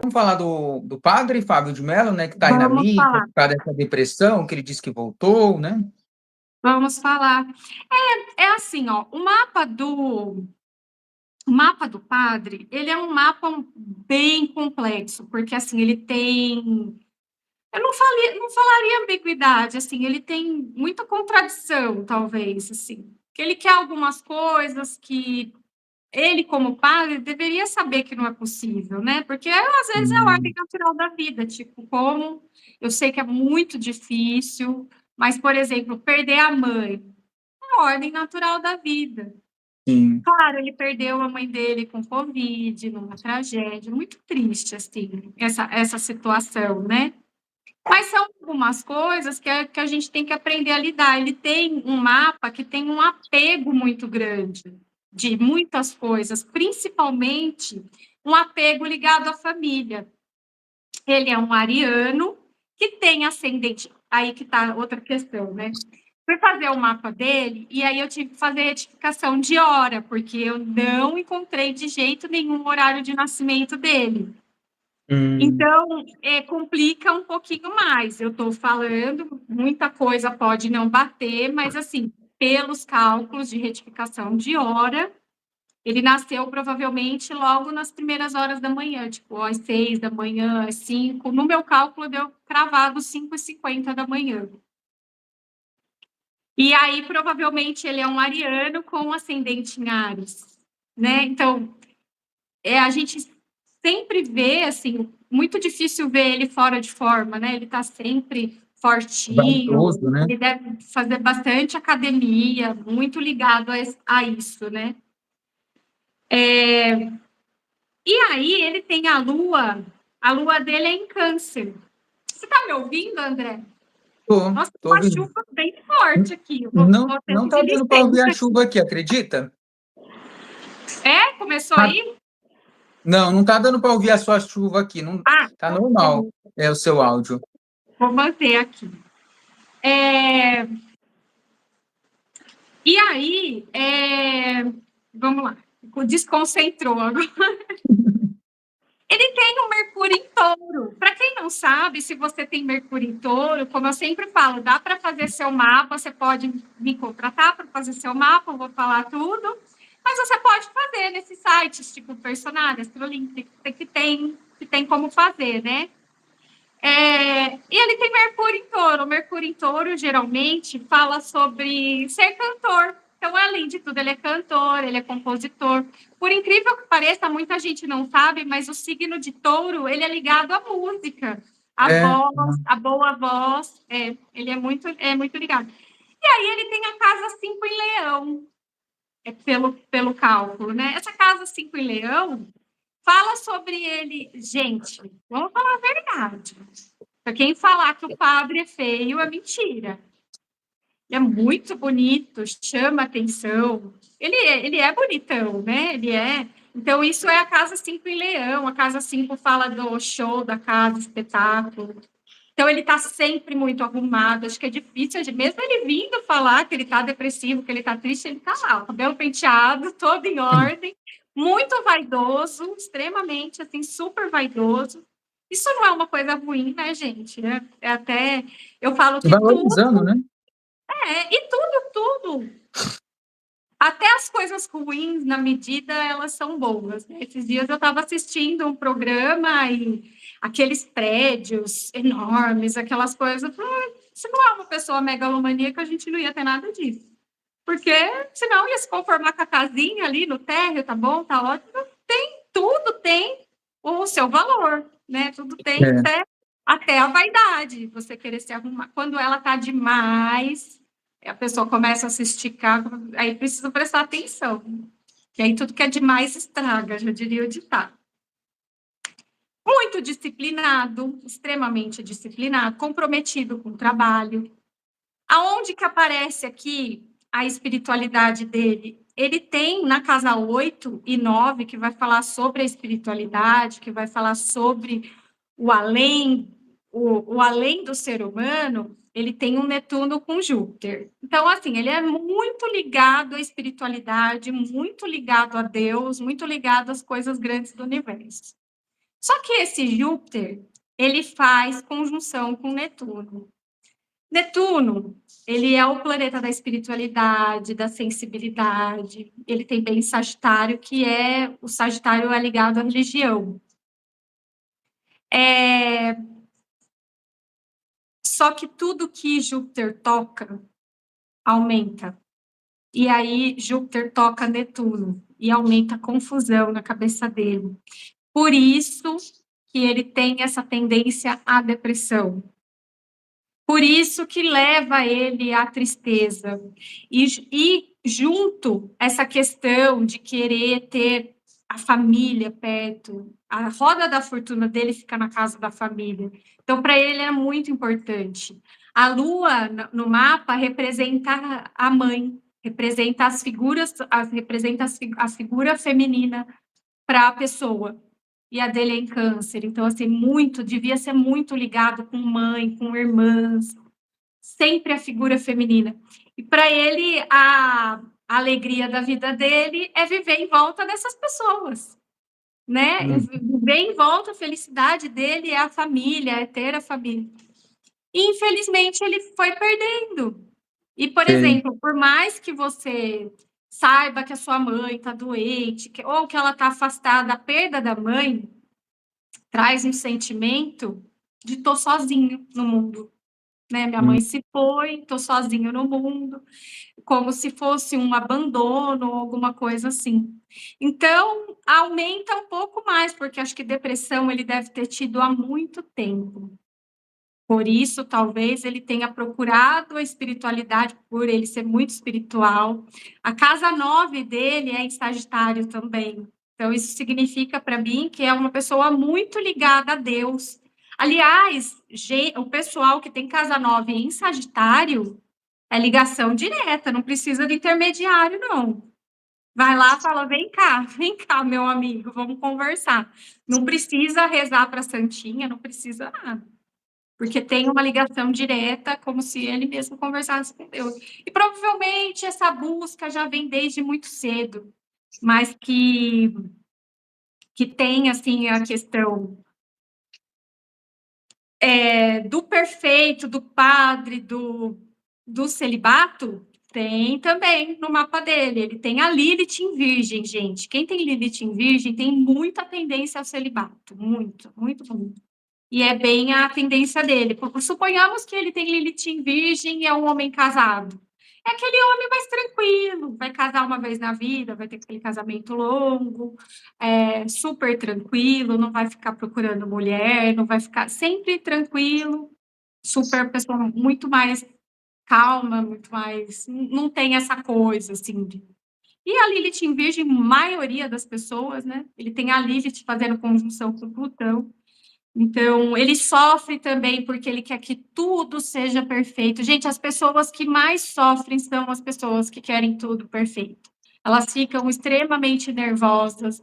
vamos falar do padre Fábio de Mello, né, que está aí na Vamos mídia, falar, por causa dessa depressão, que ele disse que voltou, né? vamos falar. É assim, ó, o mapa do padre, ele é um mapa bem complexo, porque assim, ele tem, não falaria ambiguidade, assim, ele tem muita contradição, talvez, assim, que ele quer algumas coisas que ele, como padre, deveria saber que não é possível, né? Porque às vezes é a ordem Hum, natural da vida, tipo, como eu sei que é muito difícil, mas, por exemplo, perder a mãe, é a ordem natural da vida. sim. Claro, ele perdeu a mãe dele com Covid, numa tragédia, muito triste, assim, essa situação, né? Mas são algumas coisas que a gente tem que aprender a lidar. Ele tem um mapa que tem um apego muito grande de muitas coisas, principalmente um apego ligado à família. Ele é um ariano que tem ascendente. Aí que está outra questão, né? Fui fazer o mapa dele e aí eu tive que fazer retificação de hora, porque eu não encontrei de jeito nenhum o horário de nascimento dele. Hum, Então, complica um pouquinho mais. Eu estou falando, muita coisa pode não bater, mas, assim, pelos cálculos de retificação de hora, ele nasceu provavelmente logo nas primeiras horas da manhã, tipo, às 6 da manhã, às 5. No meu cálculo, deu cravado 5h50 da manhã. E aí, provavelmente, ele é um ariano com ascendente em Áries, né? Então, a gente sempre vê, assim, muito difícil ver ele fora de forma, né? Ele tá sempre vaidoso, fortinho, né? ele deve fazer bastante academia, muito ligado a isso, né? E aí ele tem a lua dele é em Câncer. Você tá me ouvindo, André? Nossa, Tô uma ouvindo. chuva bem forte aqui. Eu Não, vou ter não que tá pedir dando para ouvir a licença. chuva aqui, acredita? Começou Ah, aí? não, não tá dando para ouvir a sua chuva aqui, não tá Então, normal, beleza. é o seu áudio. Vou manter aqui. É, E aí, vamos lá, desconcentrou agora. Ele tem um Mercúrio em Touro. Para quem não sabe, se você tem Mercúrio em Touro, como eu sempre falo, dá para fazer seu mapa, você pode me contratar para fazer seu mapa, eu vou falar tudo, mas você pode fazer nesses sites, tipo Personário, Astrolink, que tem como fazer, né? E ele tem Mercúrio em Touro. O Mercúrio em Touro, geralmente, fala sobre ser cantor. Então, além de tudo, ele é cantor, ele é compositor. Por incrível que pareça, muita gente não sabe, mas o signo de Touro, ele é ligado à música, à É, voz, à boa voz. Ele é muito ligado. E aí ele tem a casa 5 em Leão, pelo cálculo, né? Essa casa 5 em Leão fala sobre ele. Gente, vamos falar a verdade. Para quem falar que o padre é feio, é mentira. Ele é muito bonito, chama atenção. Ele é bonitão, né? Ele é. Então, isso é a Casa 5 em Leão. A Casa 5 fala do show da casa, espetáculo. Então, ele está sempre muito arrumado. Acho que é difícil, mesmo ele vindo falar que ele está depressivo, que ele está triste, ele está lá, o cabelo penteado, todo em ordem, muito vaidoso, extremamente, assim, super vaidoso. Isso não é uma coisa ruim, né, gente? Até, eu falo que valorizando, né? tudo, até as coisas ruins, na medida, elas são boas, né? Esses dias eu estava assistindo um programa e aqueles prédios enormes, aquelas coisas, eu falei, se não é uma pessoa megalomaníaca, a gente não ia ter nada disso. Porque senão ia se conformar com a casinha ali no térreo, tá bom, tá ótimo. Tudo tem o seu valor, né? Tudo tem É. até a vaidade. Você querer se arrumar. Quando ela tá demais, a pessoa começa a se esticar, aí precisa prestar atenção. Que aí tudo que é demais estraga, já diria o ditado. Muito disciplinado, extremamente disciplinado, comprometido com o trabalho. Aonde que aparece aqui a espiritualidade dele? Ele tem na casa 8 e 9, que vai falar sobre a espiritualidade, que vai falar sobre o além, o além do ser humano, ele tem um Netuno com Júpiter. Então, assim, ele é muito ligado à espiritualidade, muito ligado a Deus, muito ligado às coisas grandes do universo. Só que esse Júpiter, ele faz conjunção com Netuno. Netuno, ele é o planeta da espiritualidade, da sensibilidade. Ele tem bem Sagitário, que é o Sagitário é ligado à religião. Só que tudo que Júpiter toca aumenta. E aí Júpiter toca Netuno e aumenta a confusão na cabeça dele. Por isso que ele tem essa tendência à depressão. Por isso que leva ele à tristeza. E junto essa questão de querer ter a família perto, a roda da fortuna dele fica na casa da família. Então, para ele é muito importante. A lua no mapa representa a mãe, representa as figuras, representa a figura feminina para a pessoa. E a dele é em câncer. Então, assim, devia ser muito ligado com mãe, com irmãs, sempre a figura feminina. E para ele, a alegria da vida dele é viver em volta dessas pessoas, né? Viver em volta, a felicidade dele é a família, é ter a família. E, infelizmente, ele foi perdendo. E, por Sei. exemplo, por mais que você saiba que a sua mãe está doente, ou que ela está afastada, a perda da mãe traz um sentimento de tô sozinho no mundo, né? Minha mãe se foi, tô sozinho no mundo, como se fosse um abandono ou alguma coisa assim. Então, aumenta um pouco mais, porque acho que depressão ele deve ter tido há muito tempo. Por isso, talvez ele tenha procurado a espiritualidade, por ele ser muito espiritual. A casa 9 dele é em Sagitário também. Então, isso significa para mim que é uma pessoa muito ligada a Deus. Aliás, o pessoal que tem casa 9 em Sagitário é ligação direta, não precisa de intermediário, não. Vai lá e fala: vem cá, meu amigo, vamos conversar. Não precisa rezar para a Santinha, não precisa nada. Porque tem uma ligação direta, como se ele mesmo conversasse com Deus. E provavelmente essa busca já vem desde muito cedo, mas que tem assim a questão do perfeito, do padre, do celibato, tem também no mapa dele. Ele tem a Lilith em Virgem, gente. Quem tem Lilith em Virgem tem muita tendência ao celibato, muito, muito, muito. E é bem a tendência dele. Suponhamos que ele tem Lilith em Virgem e é um homem casado. É aquele homem mais tranquilo, vai casar uma vez na vida, vai ter aquele casamento longo, super tranquilo, não vai ficar procurando mulher, não vai ficar sempre tranquilo, super pessoa muito mais calma, muito mais. Não tem essa coisa assim. E a Lilith em Virgem, maioria das pessoas, né? Ele tem a Lilith fazendo conjunção com Plutão. Então, ele sofre também porque ele quer que tudo seja perfeito. Gente, as pessoas que mais sofrem são as pessoas que querem tudo perfeito. Elas ficam extremamente nervosas.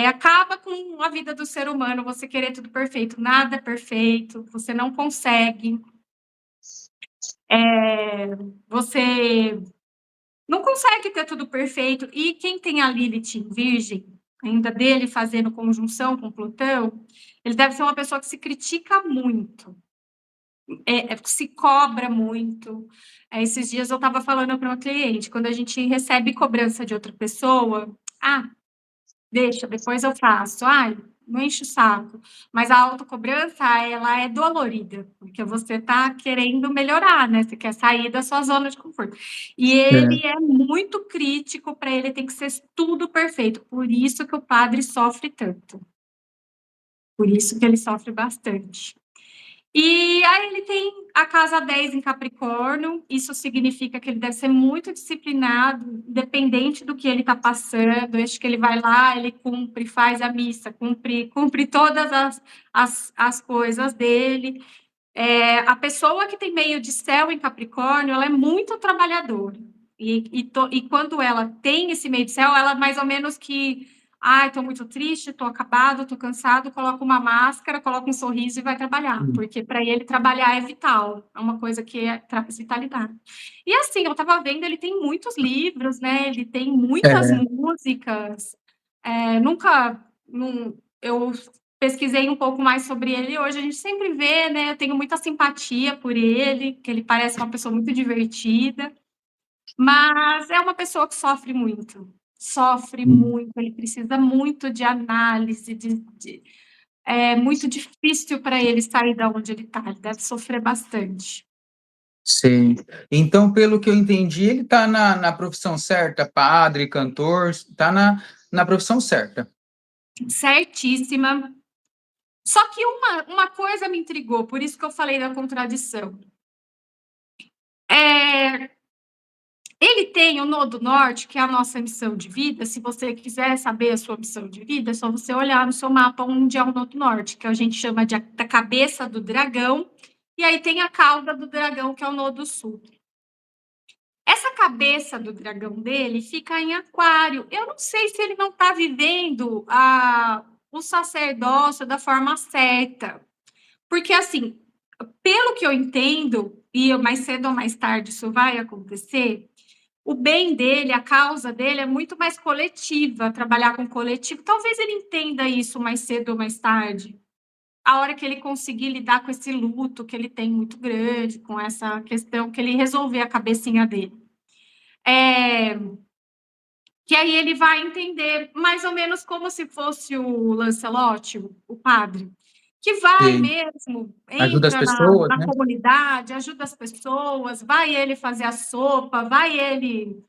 Acaba com a vida do ser humano você querer tudo perfeito. Nada é perfeito, você não consegue. Você não consegue ter tudo perfeito. E quem tem a Lilith em Virgem, ainda dele fazendo conjunção com Plutão, ele deve ser uma pessoa que se critica muito, se cobra muito. Esses dias eu estava falando para uma cliente, quando a gente recebe cobrança de outra pessoa, deixa, depois eu faço. Ai, não enche o saco. Mas a autocobrança, ela é dolorida, porque você está querendo melhorar, né? Você quer sair da sua zona de conforto. E É. ele é muito crítico, para ele tem que ser tudo perfeito. Por isso que o padre sofre tanto. Por isso que ele sofre bastante. E aí ele tem a casa 10 em Capricórnio, isso significa que ele deve ser muito disciplinado, independente do que ele está passando. Eu acho que ele vai lá, ele cumpre, faz a missa, cumpre todas as coisas dele. A pessoa que tem meio de céu em Capricórnio, ela é muito trabalhadora. E quando ela tem esse meio de céu, ela mais ou menos que estou muito triste, estou acabado, estou cansado, coloca uma máscara, coloca um sorriso e vai trabalhar, porque para ele trabalhar é vital, é uma coisa que traz vitalidade. E assim, eu estava vendo, ele tem muitos livros, né? Ele tem muitas É. músicas. Nunca, eu pesquisei um pouco mais sobre ele hoje. A gente sempre vê, né? Eu tenho muita simpatia por ele, que ele parece uma pessoa muito divertida, mas é uma pessoa que sofre muito. Sofre muito, ele precisa muito de análise, é muito difícil para ele sair da onde ele está, ele deve sofrer bastante. Sim. Então, pelo que eu entendi, ele está na profissão certa, padre, cantor, está na profissão certa. Certíssima. Só que uma coisa me intrigou, por isso que eu falei da contradição. Ele tem o Nodo Norte, que é a nossa missão de vida. Se você quiser saber a sua missão de vida, é só você olhar no seu mapa onde é o Nodo Norte, que a gente chama da cabeça do dragão, e aí tem a cauda do dragão, que é o Nodo Sul. Essa cabeça do dragão dele fica em Aquário. Eu não sei se ele não está vivendo o sacerdócio da forma certa. Porque, assim, pelo que eu entendo, e mais cedo ou mais tarde isso vai acontecer, o bem dele, a causa dele é muito mais coletiva, trabalhar com coletivo. Talvez ele entenda isso mais cedo ou mais tarde. A hora que ele conseguir lidar com esse luto que ele tem muito grande, com essa questão, que ele resolver a cabecinha dele. Que aí ele vai entender mais ou menos como se fosse o Lancelot, o padre, que vai Sim. mesmo, Ajuda as entra pessoas, na né? comunidade, ajuda as pessoas, vai ele fazer a sopa, vai ele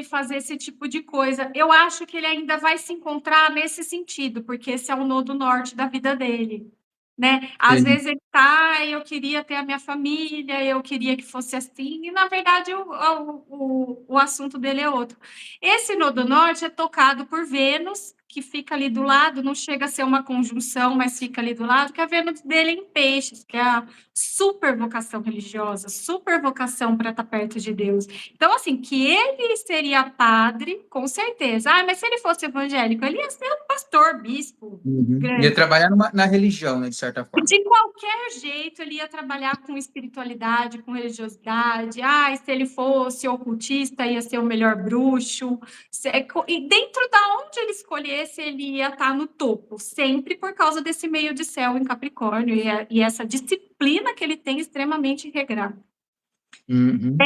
fazer esse tipo de coisa. Eu acho que ele ainda vai se encontrar nesse sentido, porque esse é o nodo norte da vida dele, né? Às Sim. vezes ele tá, eu queria ter a minha família, eu queria que fosse assim, e na verdade o assunto dele é outro. Esse nodo norte é tocado por Vênus, que fica ali do lado, não chega a ser uma conjunção, mas fica ali do lado, que a Vênus dele é em peixes, que é a super vocação religiosa, super vocação para estar perto de Deus. Então, assim, que ele seria padre, com certeza. Ah, mas se ele fosse evangélico, ele ia ser um pastor, bispo, Uhum. Ia grande. trabalhar na religião, né, de certa forma. De qualquer jeito, ele ia trabalhar com espiritualidade, com religiosidade. Ah, se ele fosse ocultista, ia ser o melhor bruxo. E dentro da onde ele escolhesse, ele ia estar no topo, sempre por causa desse meio de céu em Capricórnio e essa disciplina que ele tem extremamente regrada. Uhum.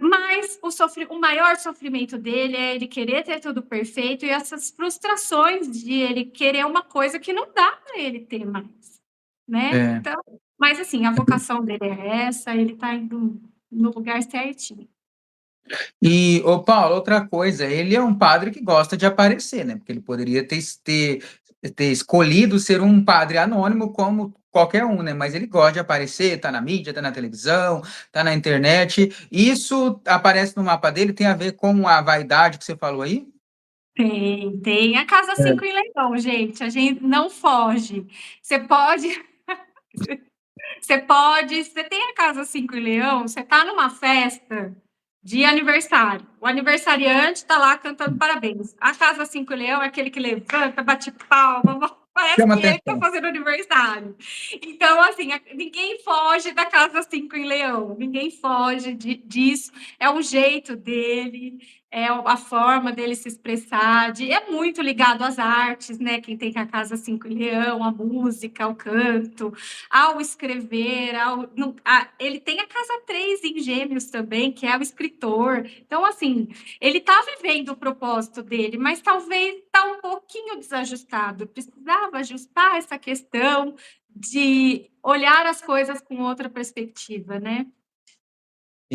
Mas o maior sofrimento dele é ele querer ter tudo perfeito e essas frustrações de ele querer uma coisa que não dá para ele ter mais, né? É. Então, mas assim, a vocação dele é essa, ele está indo no lugar certinho. E, ô Paulo, outra coisa, ele é um padre que gosta de aparecer, né? Porque ele poderia ter escolhido ser um padre anônimo como qualquer um, né? Mas ele gosta de aparecer, tá na mídia, tá na televisão, tá na internet. Isso aparece no mapa dele, tem a ver com a vaidade que você falou aí? Tem a casa 5 em Leão, gente, a gente não foge. Você pode, você tem a casa 5 em Leão, você está numa festa de aniversário. O aniversariante está lá cantando parabéns. A casa 5 em Leão é aquele que levanta, bate palma, parece Chama que ele está atenção. fazendo aniversário. Então, assim, ninguém foge da casa 5 em Leão, ninguém foge disso. É o jeito dele, é a forma dele se expressar, é muito ligado às artes, né? Quem tem a casa 5 em Leão, a música, o canto, ao escrever, ele tem a casa 3 em Gêmeos também, que é o escritor. Então, assim, ele está vivendo o propósito dele, mas talvez está um pouquinho desajustado. Precisava ajustar essa questão de olhar as coisas com outra perspectiva, né?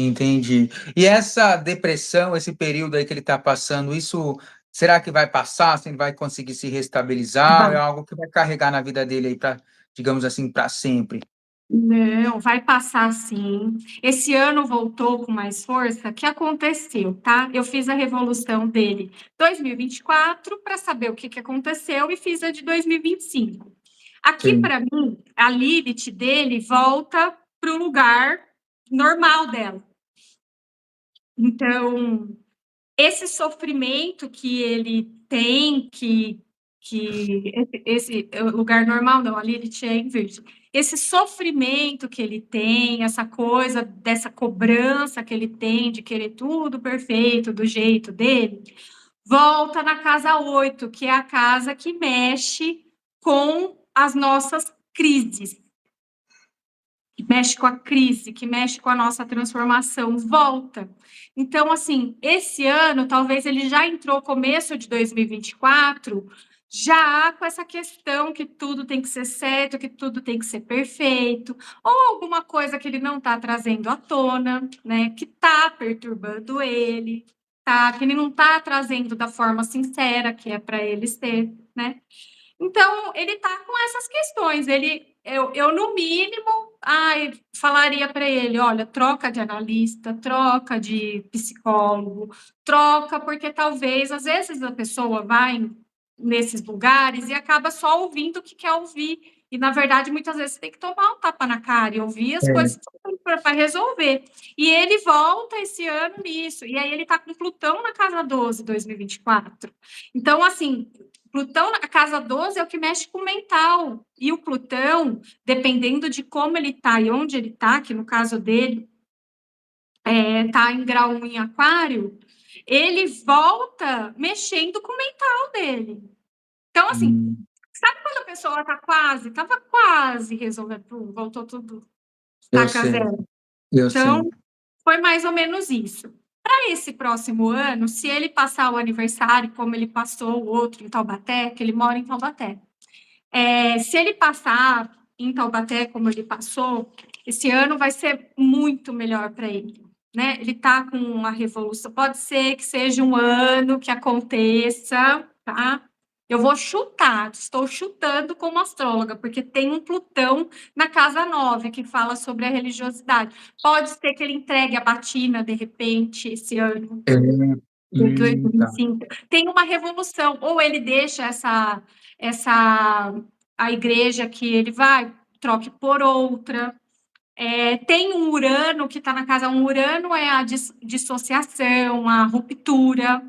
Entendi. E essa depressão, esse período aí que ele está passando, isso será que vai passar? Se ele vai conseguir se restabilizar? Ou é Vai. algo que vai carregar na vida dele aí para, digamos assim, para sempre? Não, vai passar sim. Esse ano voltou com mais força. O que aconteceu, tá? Eu fiz a revolução dele 2024 para saber o que aconteceu e fiz a de 2025. Aqui, Sim. para mim, a Lilith dele volta para o lugar normal dela. Então, esse sofrimento que ele tem, que esse lugar normal, não, a Lilith é em virgem. Esse sofrimento que ele tem, essa coisa dessa cobrança que ele tem de querer tudo perfeito, do jeito dele, volta na casa 8, que é a casa que mexe com as nossas crises, que mexe com a crise, que mexe com a nossa transformação, volta. Então, assim, esse ano, talvez ele já entrou começo de 2024, já com essa questão que tudo tem que ser certo, que tudo tem que ser perfeito, ou alguma coisa que ele não está trazendo à tona, né, que está perturbando ele, tá, que ele não está trazendo da forma sincera que é para ele ser, né? Então, ele está com essas questões. Eu no mínimo, falaria para ele: olha, troca de analista, troca de psicólogo, troca, porque talvez, às vezes, a pessoa vai nesses lugares e acaba só ouvindo o que quer ouvir. E, na verdade, muitas vezes você tem que tomar um tapa na cara e ouvir as É. coisas para resolver. E ele volta esse ano nisso. E aí ele está com Plutão na casa 12, 2024. Então, assim, Plutão na casa 12 é o que mexe com o mental. E o Plutão, dependendo de como ele está e onde ele está, que no caso dele está em grau 1 em Aquário, ele volta mexendo com o mental dele. Então, assim, Hum, sabe quando a pessoa estava quase resolvendo, voltou tudo, eu estaca sei, zero. eu Então, sei. foi mais ou menos isso. Para esse próximo ano, se ele passar o aniversário, como ele passou o outro em Taubaté, que ele mora em Taubaté, se ele passar em Taubaté, como ele passou, esse ano vai ser muito melhor para ele. Né? Ele está com uma revolução. Pode ser que seja um ano que aconteça, tá? Eu vou chutar, estou chutando como astróloga, porque tem um Plutão na casa 9 que fala sobre a religiosidade. Pode ser que ele entregue a batina, de repente, esse ano, É, de tá. 2025. Tem uma revolução, ou ele deixa essa a igreja que ele vai, troque por outra. Tem um Urano que está na casa. Um Urano é a dissociação, a ruptura.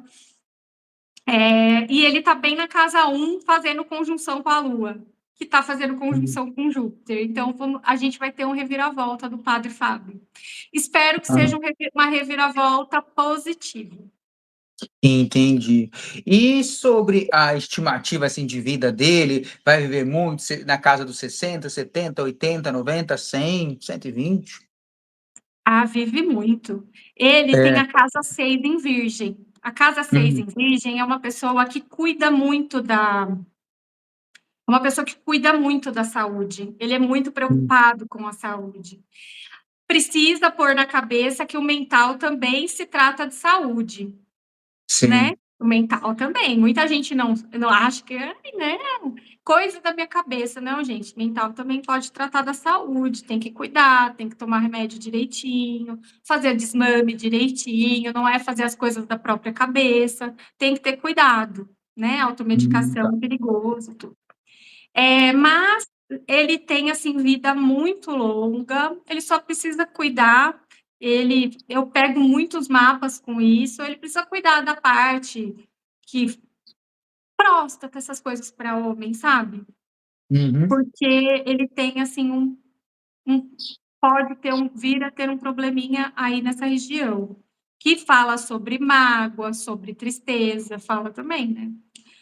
E ele está bem na casa 1, fazendo conjunção com a Lua, que está fazendo Hum, conjunção com Júpiter. Então, a gente vai ter um reviravolta do Padre Fábio. Espero que ah, seja uma reviravolta positiva. entendi. E sobre a estimativa assim, de vida dele, vai viver muito, na casa dos 60, 70, 80, 90, 100, 120? Vive muito. Ele tem É. a casa 6 em Virgem. A casa 6 Hum, em Virgem é uma pessoa que cuida muito da saúde. Ele é muito hum, preocupado com a saúde. Precisa pôr na cabeça que o mental também se trata de saúde, né? sim. O mental também. Muita gente não acha que é, né? Coisa da minha cabeça. Não, gente. Mental também pode tratar da saúde. Tem que cuidar, tem que tomar remédio direitinho, fazer desmame direitinho. Não é fazer as coisas da própria cabeça. Tem que ter cuidado, né? Tá. Automedicação é perigoso, tudo. Mas ele tem, assim, vida muito longa. Ele só precisa cuidar. Eu pego muitos mapas com isso. Ele precisa cuidar da parte que próstata, essas coisas para homem, sabe? Uhum. Porque ele tem, assim, um pode vir a ter um probleminha aí nessa região, que fala sobre mágoa, sobre tristeza, fala também, né?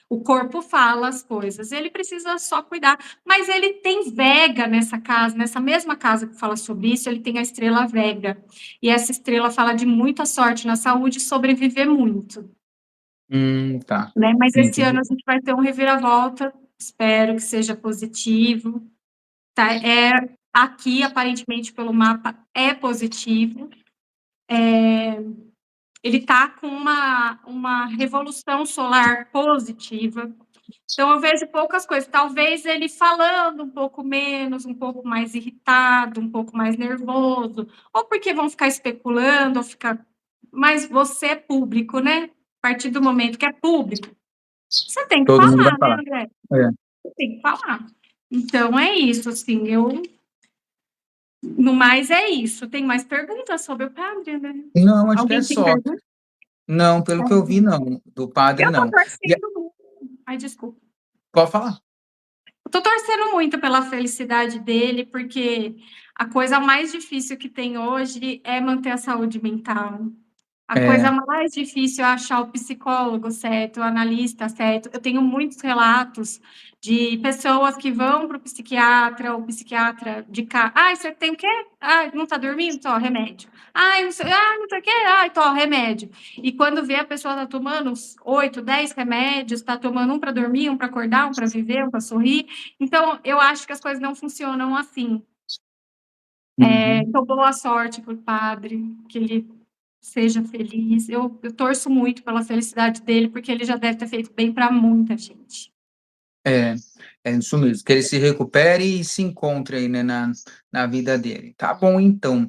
O corpo fala as coisas, ele precisa só cuidar. Mas ele tem Vega nessa casa, nessa mesma casa que fala sobre isso, ele tem a estrela Vega. E essa estrela fala de muita sorte na saúde e sobreviver muito. Tá. Né? Mas esse ano Entendi. a gente vai ter um reviravolta, espero que seja positivo. Tá? Aqui, aparentemente, pelo mapa, é positivo. Ele está com uma revolução solar positiva. Então, eu vejo poucas coisas. Talvez ele falando um pouco menos, um pouco mais irritado, um pouco mais nervoso, ou porque vão ficar especulando, ou ficar. Mas você é público, né? A partir do momento que é público, você tem que Todo mundo vai falar, né, falar. André? É. Você tem que falar. Então, é isso, assim, no mais é isso. Tem mais perguntas sobre o padre, né? Não, acho que é Alguém tem só. pergunta? Não, pelo que eu vi, não. Do padre, Eu tô não. E, torcendo muito. Ai, desculpa. pode falar. Eu tô torcendo muito pela felicidade dele, porque a coisa mais difícil que tem hoje é manter a saúde mental. A É, coisa mais difícil é achar o psicólogo certo, o analista certo. Eu tenho muitos relatos de pessoas que vão para o psiquiatra de cá. Ai, você tem o quê? Ai, não está dormindo? Tó, remédio. Ai, não sei, não sei o quê? Ai, tó, remédio. E quando vê a pessoa está tomando uns 8, 10 remédios, está tomando um para dormir, um para acordar, um para viver, um para sorrir. Então, eu acho que as coisas não funcionam assim. uhum. Então, boa sorte para o padre, que ele seja feliz. Eu torço muito pela felicidade dele, porque ele já deve ter feito bem para muita gente. É, é isso mesmo, que ele se recupere e se encontre aí, né, na vida dele. Tá bom, então.